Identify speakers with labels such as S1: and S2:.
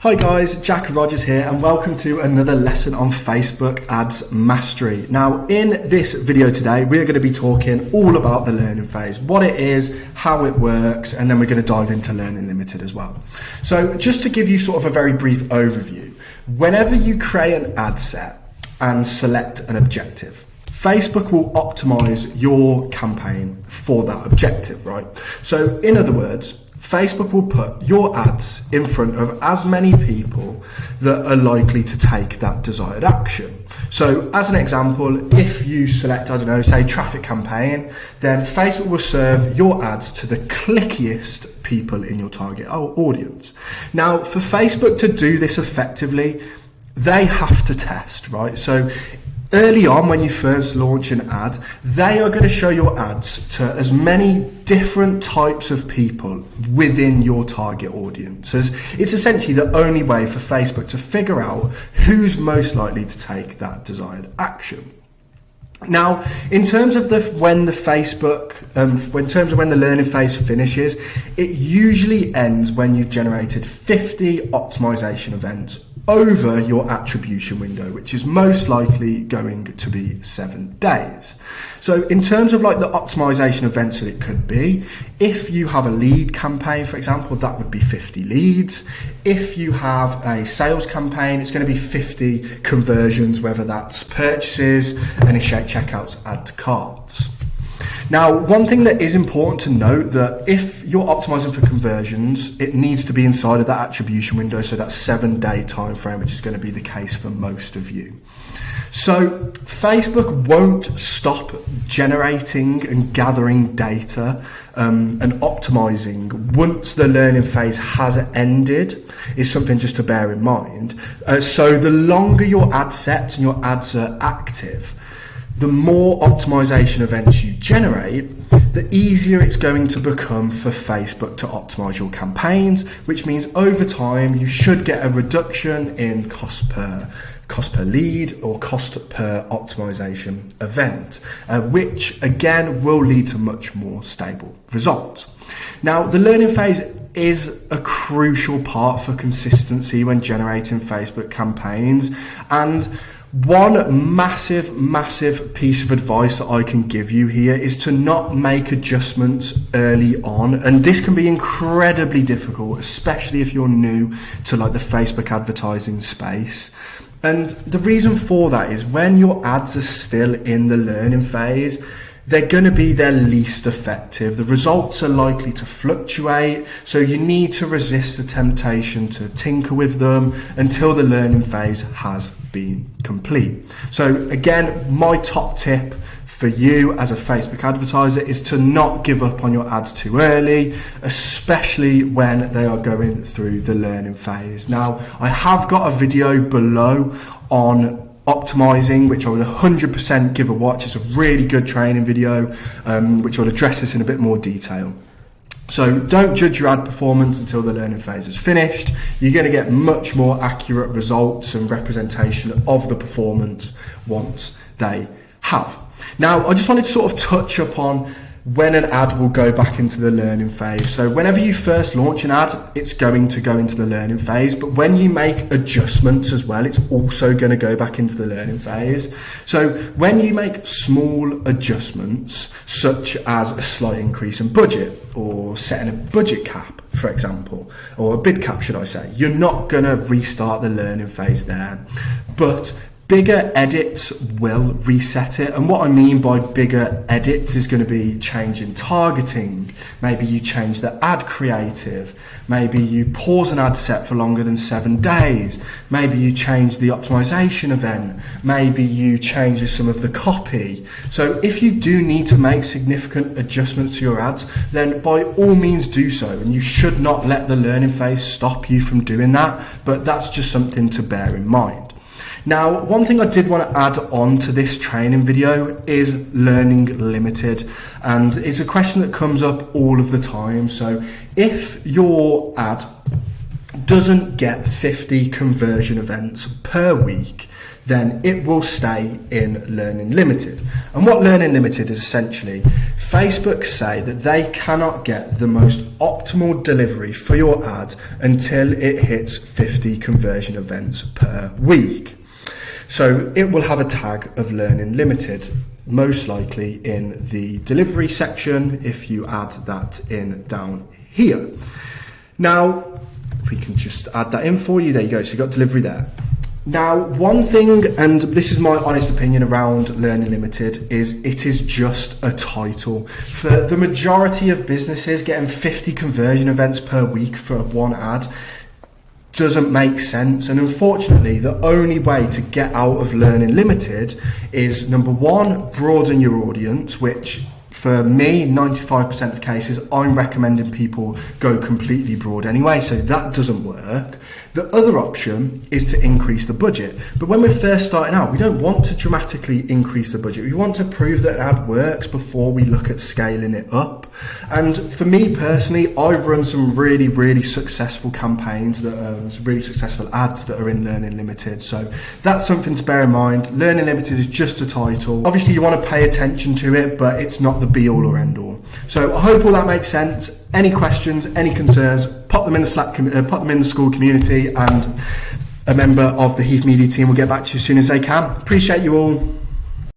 S1: Hi guys, Jack Rogers here and welcome to another lesson on Facebook Ads Mastery. Now in this video today we're going to be talking all about the learning phase, what it is, how it works, and then we're going to dive into Learning Limited as well. So just to give you sort of a very brief overview, whenever you create an ad set and select an objective, Facebook will optimize your campaign for that objective, right? So in other words, Facebook will put your ads in front of as many people that are likely to take that desired action. So as an example, if you select, I don't know, say traffic campaign, then Facebook will serve your ads to the clickiest people in your target audience. Now, for Facebook to do this effectively, they have to test, right? So early on, when you first launch an ad, they are going to show your ads to as many different types of people within your target audience. It's essentially the only way for Facebook to figure out who's most likely to take that desired action. Now, in terms of when the learning phase finishes, it usually ends when you've generated 50 optimization events over your attribution window, which is most likely going to be 7 days. So in terms of like the optimization events that it could be, if you have a lead campaign, for example, that would be 50 leads. If you have a sales campaign, it's going to be 50 conversions, whether that's purchases, initiate checkouts, add to carts. Now, one thing that is important to note, that if you're optimizing for conversions, it needs to be inside of that attribution window, so that 7-day time frame, which is going to be the case for most of you. So Facebook won't stop generating and gathering data and optimizing once the learning phase has ended, is something just to bear in mind. So the longer your ad sets and your ads are active, the more optimization events you generate, the easier it's going to become for Facebook to optimize your campaigns, which means over time you should get a reduction in cost per lead or cost per optimization event, which again will lead to much more stable results. Now, the learning phase is a crucial part for consistency when generating Facebook campaigns, and one massive piece of advice that I can give you here is to not make adjustments early on. And this can be incredibly difficult, especially if you're new to like the Facebook advertising space. And the reason for that is when your ads are still in the learning phase, they're going to be their least effective. The results are likely to fluctuate, so you need to resist the temptation to tinker with them until the learning phase has been complete. So again, my top tip for you as a Facebook advertiser is to not give up on your ads too early, especially when they are going through the learning phase. Now, I have got a video below on optimizing, which I would 100% give a watch. It's a really good training video, which will address this in a bit more detail. So don't judge your ad performance until the learning phase is finished. You're going to get much more accurate results and representation of the performance once they have. Now, I just wanted to sort of touch upon when an ad will go back into the learning phase. So whenever you first launch an ad, it's going to go into the learning phase, but when you make adjustments as well, it's also going to go back into the learning phase. So when you make small adjustments, such as a slight increase in budget or setting a budget cap, for example, or a bid cap, should I say, you're not going to restart the learning phase there. But bigger edits will reset it. And what I mean by bigger edits is going to be changing targeting. Maybe you change the ad creative. Maybe you pause an ad set for longer than 7 days. Maybe you change the optimization event. Maybe you change some of the copy. So if you do need to make significant adjustments to your ads, then by all means do so. And you should not let the learning phase stop you from doing that. But that's just something to bear in mind. Now, one thing I did want to add on to this training video is Learning Limited, and it's a question that comes up all of the time. So if your ad doesn't get 50 conversion events per week, then it will stay in Learning Limited. And what Learning Limited is essentially, Facebook say that they cannot get the most optimal delivery for your ad until it hits 50 conversion events per week. So it will have a tag of Learning Limited, most likely in the delivery section if you add that in down here. Now, if we can just add that in for you, there you go, so you've got delivery there. Now, one thing, and this is my honest opinion around Learning Limited, is it is just a title. For the majority of businesses, getting 50 conversion events per week for one ad doesn't make sense, and unfortunately the only way to get out of Learning Limited is, number one, broaden your audience, which for me, 95% of cases, I'm recommending people go completely broad anyway, so that doesn't work. The other option is to increase the budget. But when we're first starting out, we don't want to dramatically increase the budget. We want to prove that an ad works before we look at scaling it up. And for me personally, I've run some really, really successful campaigns, some really successful ads that are in Learning Limited. So that's something to bear in mind. Learning Limited is just a title. Obviously, you want to pay attention to it, but it's not the be all or end all. So I hope all that makes sense. Any questions, any concerns, pop them in the Slack, pop them in the school community, and a member of the Heath Media team will get back to you as soon as they can. Appreciate you all.